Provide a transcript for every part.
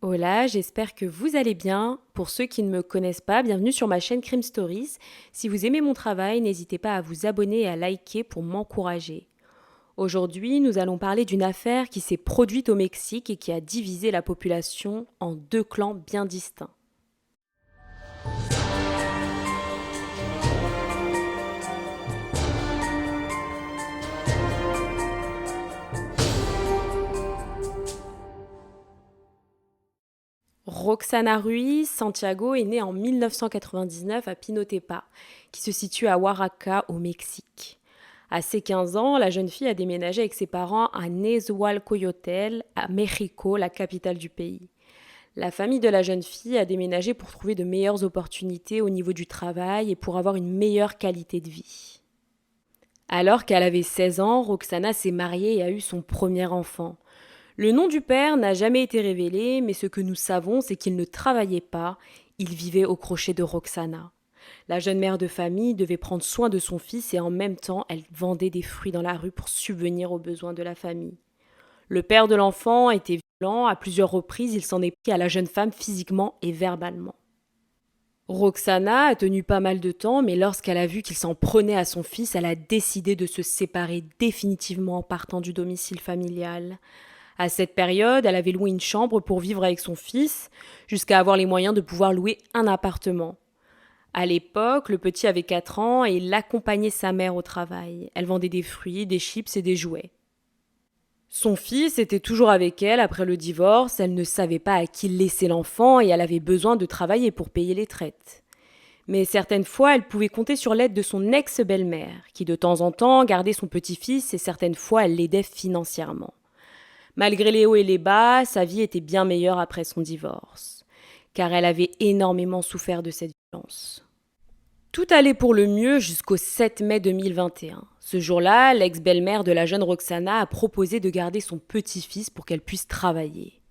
Hola, j'espère que vous allez bien. Pour ceux qui ne me connaissent pas, bienvenue sur ma chaîne Crime Stories. Si vous aimez mon travail, n'hésitez pas à vous abonner et à liker pour m'encourager. Aujourd'hui, nous allons parler d'une affaire qui s'est produite au Mexique et qui a divisé la population en deux clans bien distincts. Roxana Ruiz Santiago est née en 1999 à Pinotepa, qui se situe à Oaxaca, au Mexique. À ses 15 ans, la jeune fille a déménagé avec ses parents à Nezahualcóyotl, à Mexico, la capitale du pays. La famille de la jeune fille a déménagé pour trouver de meilleures opportunités au niveau du travail et pour avoir une meilleure qualité de vie. Alors qu'elle avait 16 ans, Roxana s'est mariée et a eu son premier enfant. Le nom du père n'a jamais été révélé, mais ce que nous savons, c'est qu'il ne travaillait pas, il vivait au crochet de Roxana. La jeune mère de famille devait prendre soin de son fils et en même temps, elle vendait des fruits dans la rue pour subvenir aux besoins de la famille. Le père de l'enfant était violent, à plusieurs reprises, il s'en est pris à la jeune femme physiquement et verbalement. Roxana a tenu pas mal de temps, mais lorsqu'elle a vu qu'il s'en prenait à son fils, elle a décidé de se séparer définitivement en partant du domicile familial. À cette période, elle avait loué une chambre pour vivre avec son fils, jusqu'à avoir les moyens de pouvoir louer un appartement. À l'époque, le petit avait 4 ans et il accompagnait sa mère au travail. Elle vendait des fruits, des chips et des jouets. Son fils était toujours avec elle après le divorce, elle ne savait pas à qui laisser l'enfant et elle avait besoin de travailler pour payer les traites. Mais certaines fois, elle pouvait compter sur l'aide de son ex-belle-mère, qui de temps en temps gardait son petit-fils et certaines fois elle l'aidait financièrement. Malgré les hauts et les bas, sa vie était bien meilleure après son divorce, car elle avait énormément souffert de cette violence. Tout allait pour le mieux jusqu'au 7 mai 2021. Ce jour-là, l'ex-belle-mère de la jeune Roxana a proposé de garder son petit-fils pour qu'elle puisse travailler.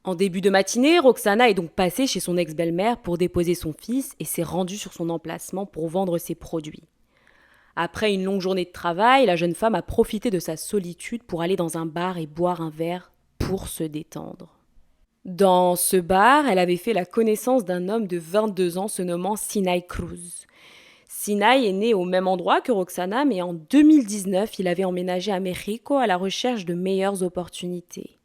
En début de matinée, Roxana est donc passée chez son ex-belle-mère pour déposer son fils et s'est rendue sur son emplacement pour vendre ses produits. Après une longue journée de travail, la jeune femme a profité de sa solitude pour aller dans un bar et boire un verre pour se détendre. Dans ce bar, elle avait fait la connaissance d'un homme de 22 ans se nommant Sinai Cruz. Sinai est né au même endroit que Roxana, mais en 2019, il avait emménagé à Mexico à la recherche de meilleures opportunités.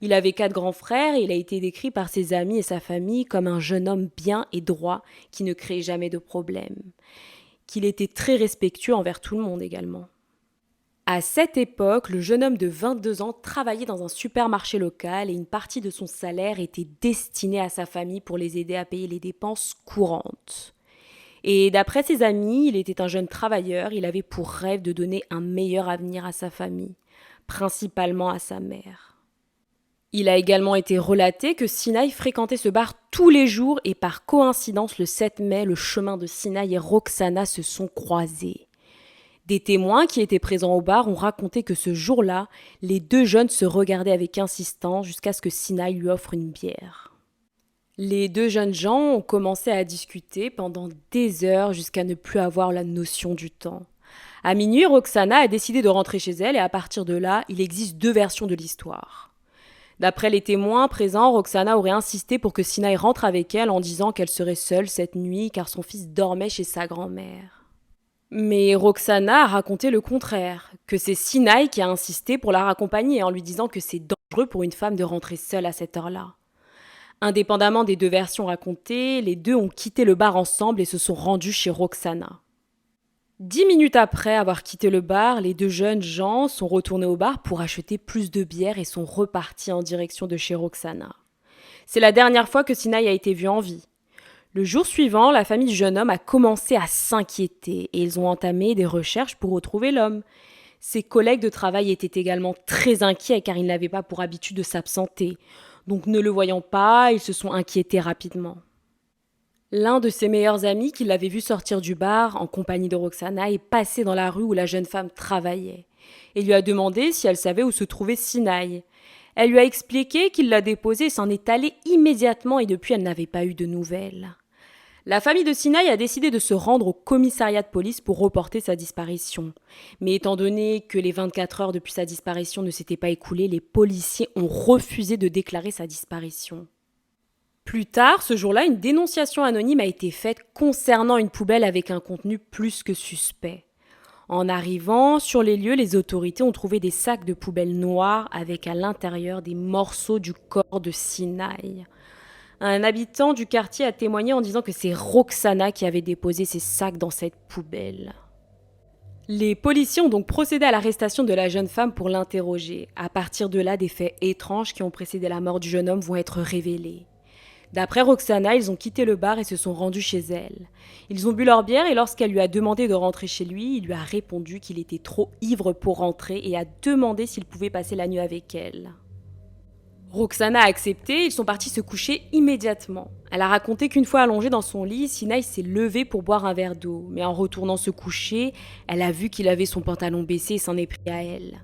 Il avait 4 grands frères et il a été décrit par ses amis et sa famille comme un jeune homme bien et droit qui ne créait jamais de problème. Qu'il était très respectueux envers tout le monde également. À cette époque, le jeune homme de 22 ans travaillait dans un supermarché local et une partie de son salaire était destinée à sa famille pour les aider à payer les dépenses courantes. Et d'après ses amis, il était un jeune travailleur, il avait pour rêve de donner un meilleur avenir à sa famille, principalement à sa mère. Il a également été relaté que Sinai fréquentait ce bar tous les jours et par coïncidence le 7 mai, le chemin de Sinai et Roxana se sont croisés. Des témoins qui étaient présents au bar ont raconté que ce jour-là, les deux jeunes se regardaient avec insistance jusqu'à ce que Sinai lui offre une bière. Les deux jeunes gens ont commencé à discuter pendant des heures jusqu'à ne plus avoir la notion du temps. À minuit, Roxana a décidé de rentrer chez elle et à partir de là, il existe 2 versions de l'histoire. D'après les témoins présents, Roxana aurait insisté pour que Sinai rentre avec elle en disant qu'elle serait seule cette nuit car son fils dormait chez sa grand-mère. Mais Roxana a raconté le contraire, que c'est Sinai qui a insisté pour la raccompagner en lui disant que c'est dangereux pour une femme de rentrer seule à cette heure-là. Indépendamment des 2 versions racontées, les deux ont quitté le bar ensemble et se sont rendus chez Roxana. 10 minutes après avoir quitté le bar, les deux jeunes gens sont retournés au bar pour acheter plus de bière et sont repartis en direction de chez Roxana. C'est la dernière fois que Sinai a été vu en vie. Le jour suivant, la famille du jeune homme a commencé à s'inquiéter et ils ont entamé des recherches pour retrouver l'homme. Ses collègues de travail étaient également très inquiets car ils n'avaient pas pour habitude de s'absenter. Donc ne le voyant pas, ils se sont inquiétés rapidement. L'un de ses meilleurs amis qui l'avait vu sortir du bar en compagnie de Roxana est passé dans la rue où la jeune femme travaillait et lui a demandé si elle savait où se trouvait Sinai. Elle lui a expliqué qu'il l'a déposée et s'en est allée immédiatement et depuis elle n'avait pas eu de nouvelles. La famille de Sinaï a décidé de se rendre au commissariat de police pour reporter sa disparition. Mais étant donné que les 24 heures depuis sa disparition ne s'étaient pas écoulées, les policiers ont refusé de déclarer sa disparition. Plus tard, ce jour-là, une dénonciation anonyme a été faite concernant une poubelle avec un contenu plus que suspect. En arrivant sur les lieux, les autorités ont trouvé des sacs de poubelle noirs avec à l'intérieur des morceaux du corps de Sinaï. Un habitant du quartier a témoigné en disant que c'est Roxana qui avait déposé ces sacs dans cette poubelle. Les policiers ont donc procédé à l'arrestation de la jeune femme pour l'interroger. À partir de là, des faits étranges qui ont précédé la mort du jeune homme vont être révélés. D'après Roxana, ils ont quitté le bar et se sont rendus chez elle. Ils ont bu leur bière et lorsqu'elle lui a demandé de rentrer chez lui, il lui a répondu qu'il était trop ivre pour rentrer et a demandé s'il pouvait passer la nuit avec elle. Roxana a accepté, ils sont partis se coucher immédiatement. Elle a raconté qu'une fois allongée dans son lit, Sinaï s'est levée pour boire un verre d'eau. Mais en retournant se coucher, elle a vu qu'il avait son pantalon baissé et s'en est pris à elle.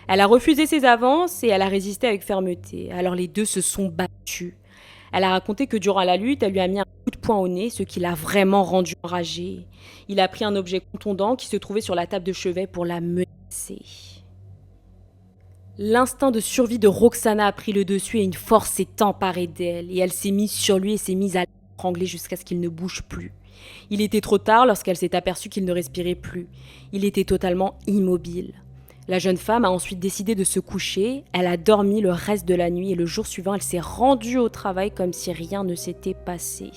Elle a refusé ses avances et elle a résisté avec fermeté. Alors les deux se sont battus. Elle a raconté que durant la lutte, elle lui a mis un coup de poing au nez, ce qui l'a vraiment rendu enragée. Il a pris un objet contondant qui se trouvait sur la table de chevet pour la menacer. L'instinct de survie de Roxana a pris le dessus et une force s'est emparée d'elle. Et elle s'est mise sur lui et s'est mise à l'étrangler jusqu'à ce qu'il ne bouge plus. Il était trop tard lorsqu'elle s'est aperçue qu'il ne respirait plus. Il était totalement immobile. La jeune femme a ensuite décidé de se coucher. Elle a dormi le reste de la nuit et le jour suivant, elle s'est rendue au travail comme si rien ne s'était passé.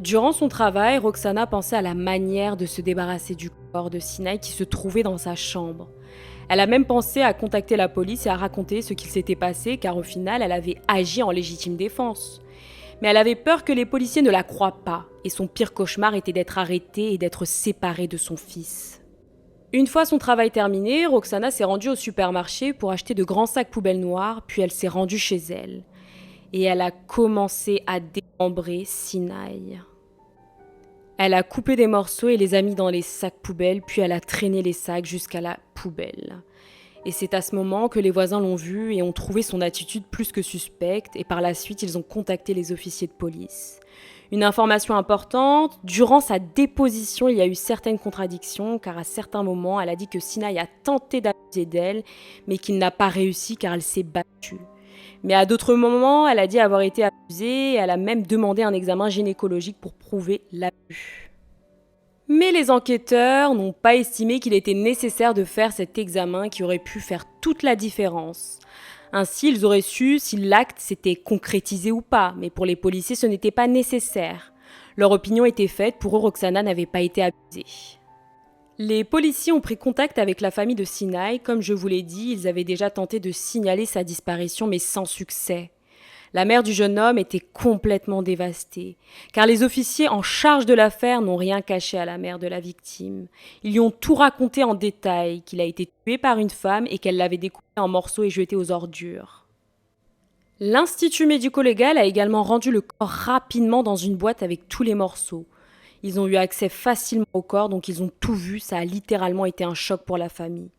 Durant son travail, Roxana pensait à la manière de se débarrasser du corps de Sinaï qui se trouvait dans sa chambre. Elle a même pensé à contacter la police et à raconter ce qu'il s'était passé car au final, elle avait agi en légitime défense. Mais elle avait peur que les policiers ne la croient pas et son pire cauchemar était d'être arrêtée et d'être séparée de son fils. Une fois son travail terminé, Roxana s'est rendue au supermarché pour acheter de grands sacs poubelles noirs, puis elle s'est rendue chez elle. Et elle a commencé à démembrer Sinaï. Elle a coupé des morceaux et les a mis dans les sacs poubelles, puis elle a traîné les sacs jusqu'à la poubelle. Et c'est à ce moment que les voisins l'ont vue et ont trouvé son attitude plus que suspecte, et par la suite, ils ont contacté les officiers de police. Une information importante, durant sa déposition, il y a eu certaines contradictions, car à certains moments, elle a dit que Sinaï a tenté d'abuser d'elle, mais qu'il n'a pas réussi car elle s'est battue. Mais à d'autres moments, elle a dit avoir été abusée et elle a même demandé un examen gynécologique pour prouver l'abus. Mais les enquêteurs n'ont pas estimé qu'il était nécessaire de faire cet examen qui aurait pu faire toute la différence. Ainsi, ils auraient su si l'acte s'était concrétisé ou pas, mais pour les policiers, ce n'était pas nécessaire. Leur opinion était faite, pour eux, Roxana n'avait pas été abusée. Les policiers ont pris contact avec la famille de Sinaï. Comme je vous l'ai dit, ils avaient déjà tenté de signaler sa disparition, mais sans succès. La mère du jeune homme était complètement dévastée, car les officiers en charge de l'affaire n'ont rien caché à la mère de la victime. Ils lui ont tout raconté en détail, qu'il a été tué par une femme et qu'elle l'avait découpé en morceaux et jeté aux ordures. L'Institut médico-légal a également rendu le corps rapidement dans une boîte avec tous les morceaux. Ils ont eu accès facilement au corps, donc ils ont tout vu, ça a littéralement été un choc pour la famille.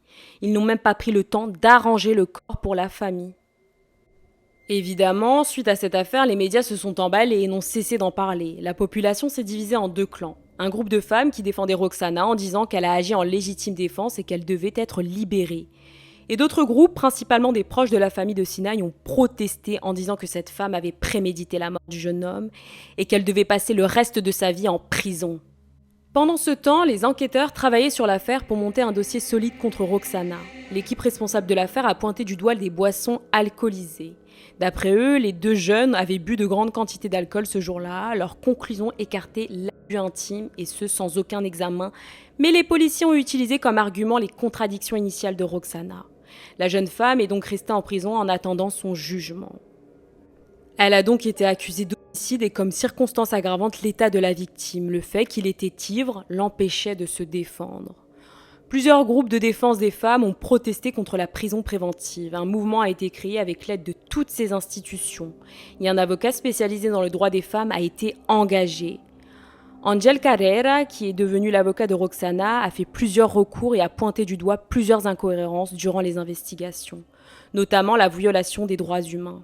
Ils n'ont même pas pris le temps d'arranger le corps pour la famille. Évidemment, suite à cette affaire, les médias se sont emballés et n'ont cessé d'en parler. La population s'est divisée en deux clans. Un groupe de femmes qui défendait Roxana en disant qu'elle a agi en légitime défense et qu'elle devait être libérée. Et d'autres groupes, principalement des proches de la famille de Sinaï, ont protesté en disant que cette femme avait prémédité la mort du jeune homme et qu'elle devait passer le reste de sa vie en prison. Pendant ce temps, les enquêteurs travaillaient sur l'affaire pour monter un dossier solide contre Roxana. L'équipe responsable de l'affaire a pointé du doigt des boissons alcoolisées. D'après eux, les deux jeunes avaient bu de grandes quantités d'alcool ce jour-là. Leur conclusion écartait l'abus intime et ce sans aucun examen. Mais les policiers ont utilisé comme argument les contradictions initiales de Roxana. La jeune femme est donc restée en prison en attendant son jugement. Elle a donc été accusée d'homicide et comme circonstance aggravante l'état de la victime. Le fait qu'il était ivre l'empêchait de se défendre. Plusieurs groupes de défense des femmes ont protesté contre la prison préventive. Un mouvement a été créé avec l'aide de toutes ces institutions. Et un avocat spécialisé dans le droit des femmes a été engagé. Angel Carrera, qui est devenu l'avocat de Roxana, a fait plusieurs recours et a pointé du doigt plusieurs incohérences durant les investigations, notamment la violation des droits humains.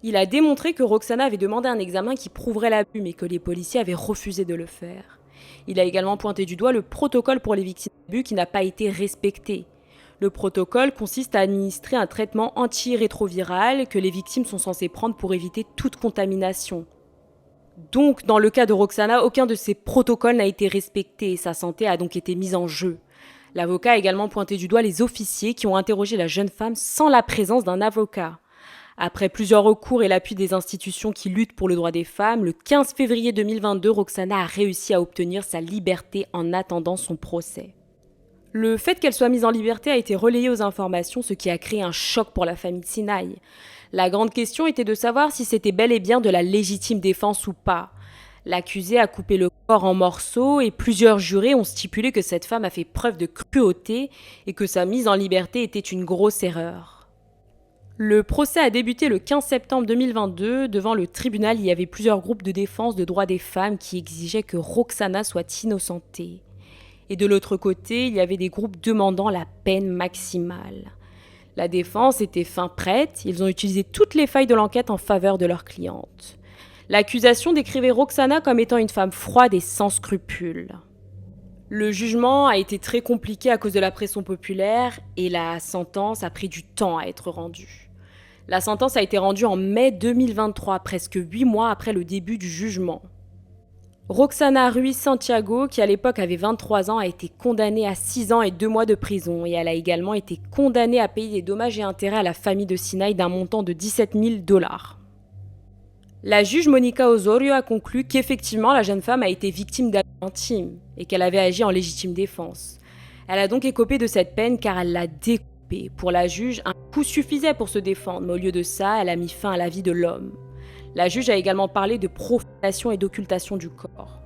Il a démontré que Roxana avait demandé un examen qui prouverait l'abus, mais que les policiers avaient refusé de le faire. Il a également pointé du doigt le protocole pour les victimes d'abus qui n'a pas été respecté. Le protocole consiste à administrer un traitement antirétroviral que les victimes sont censées prendre pour éviter toute contamination. Donc, dans le cas de Roxana, aucun de ces protocoles n'a été respecté et sa santé a donc été mise en jeu. L'avocat a également pointé du doigt les officiers qui ont interrogé la jeune femme sans la présence d'un avocat. Après plusieurs recours et l'appui des institutions qui luttent pour le droit des femmes, le 15 février 2022, Roxana a réussi à obtenir sa liberté en attendant son procès. Le fait qu'elle soit mise en liberté a été relayé aux informations, ce qui a créé un choc pour la famille Sinaï. La grande question était de savoir si c'était bel et bien de la légitime défense ou pas. L'accusé a coupé le corps en morceaux et plusieurs jurés ont stipulé que cette femme a fait preuve de cruauté et que sa mise en liberté était une grosse erreur. Le procès a débuté le 15 septembre 2022. Devant le tribunal, il y avait plusieurs groupes de défense des droits des femmes qui exigeaient que Roxana soit innocentée. Et de l'autre côté, il y avait des groupes demandant la peine maximale. La défense était fin prête, ils ont utilisé toutes les failles de l'enquête en faveur de leur cliente. L'accusation décrivait Roxana comme étant une femme froide et sans scrupules. Le jugement a été très compliqué à cause de la pression populaire et la sentence a pris du temps à être rendue. La sentence a été rendue en mai 2023, presque 8 mois après le début du jugement. Roxana Ruiz Santiago, qui à l'époque avait 23 ans, a été condamnée à 6 ans et 2 mois de prison et elle a également été condamnée à payer des dommages et intérêts à la famille de Sinaï d'un montant de $17 000. La juge Monica Osorio a conclu qu'effectivement la jeune femme a été victime d'abus intimes et qu'elle avait agi en légitime défense. Elle a donc écopé de cette peine car elle l'a découpée. Pour la juge, un coup suffisait pour se défendre, mais au lieu de ça, elle a mis fin à la vie de l'homme. La juge a également parlé de profanation et d'occultation du corps.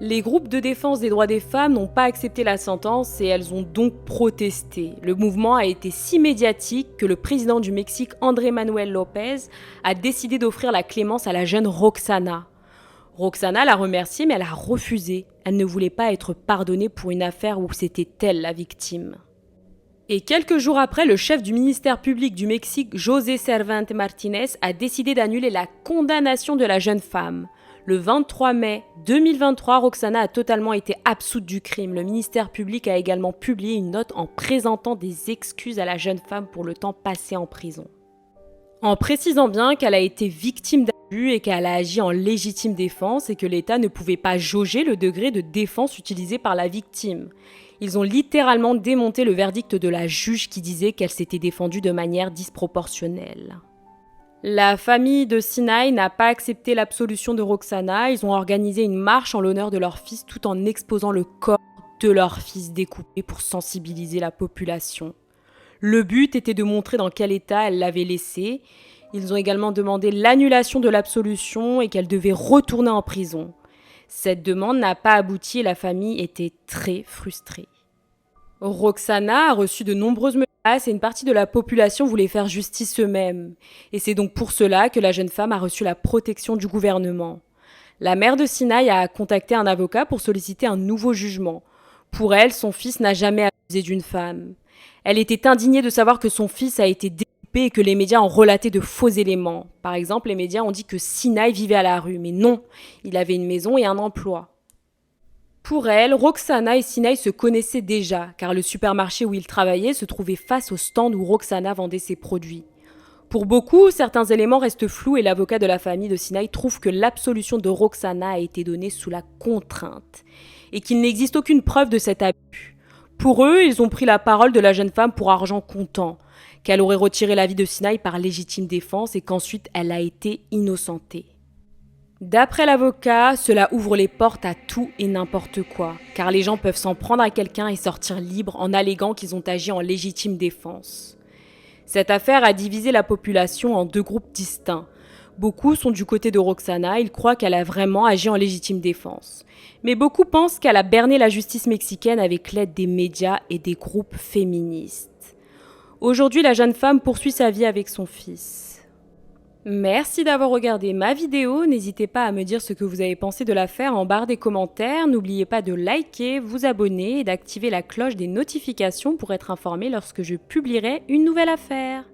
Les groupes de défense des droits des femmes n'ont pas accepté la sentence et elles ont donc protesté. Le mouvement a été si médiatique que le président du Mexique, Andrés Manuel López, a décidé d'offrir la clémence à la jeune Roxana. Roxana l'a remerciée, mais elle a refusé. Elle ne voulait pas être pardonnée pour une affaire où c'était elle la victime. Et quelques jours après, le chef du ministère public du Mexique, José Cervantes Martínez, a décidé d'annuler la condamnation de la jeune femme. Le 23 mai 2023, Roxana a totalement été absoute du crime. Le ministère public a également publié une note en présentant des excuses à la jeune femme pour le temps passé en prison. En précisant bien qu'elle a été victime d'abus et qu'elle a agi en légitime défense et que l'État ne pouvait pas jauger le degré de défense utilisé par la victime. Ils ont littéralement démonté le verdict de la juge qui disait qu'elle s'était défendue de manière disproportionnelle. La famille de Sinaï n'a pas accepté l'absolution de Roxana. Ils ont organisé une marche en l'honneur de leur fils tout en exposant le corps de leur fils découpé pour sensibiliser la population. Le but était de montrer dans quel état elle l'avait laissé. Ils ont également demandé l'annulation de l'absolution et qu'elle devait retourner en prison. Cette demande n'a pas abouti et la famille était très frustrée. Roxana a reçu de nombreuses menaces et une partie de la population voulait faire justice eux-mêmes. Et c'est donc pour cela que la jeune femme a reçu la protection du gouvernement. La mère de Sinaï a contacté un avocat pour solliciter un nouveau jugement. Pour elle, son fils n'a jamais abusé d'une femme. Elle était indignée de savoir que son fils a été découpé et que les médias ont relaté de faux éléments. Par exemple, les médias ont dit que Sinaï vivait à la rue, mais non, il avait une maison et un emploi. Pour elle, Roxana et Sinaï se connaissaient déjà, car le supermarché où ils travaillaient se trouvait face au stand où Roxana vendait ses produits. Pour beaucoup, certains éléments restent flous et l'avocat de la famille de Sinaï trouve que l'absolution de Roxana a été donnée sous la contrainte et qu'il n'existe aucune preuve de cet abus. Pour eux, ils ont pris la parole de la jeune femme pour argent comptant, qu'elle aurait retiré la vie de Sinaï par légitime défense et qu'ensuite elle a été innocentée. D'après l'avocat, cela ouvre les portes à tout et n'importe quoi, car les gens peuvent s'en prendre à quelqu'un et sortir libres en alléguant qu'ils ont agi en légitime défense. Cette affaire a divisé la population en deux groupes distincts. Beaucoup sont du côté de Roxana, ils croient qu'elle a vraiment agi en légitime défense. Mais beaucoup pensent qu'elle a berné la justice mexicaine avec l'aide des médias et des groupes féministes. Aujourd'hui, la jeune femme poursuit sa vie avec son fils. Merci d'avoir regardé ma vidéo, n'hésitez pas à me dire ce que vous avez pensé de l'affaire en barre des commentaires, n'oubliez pas de liker, vous abonner et d'activer la cloche des notifications pour être informé lorsque je publierai une nouvelle affaire.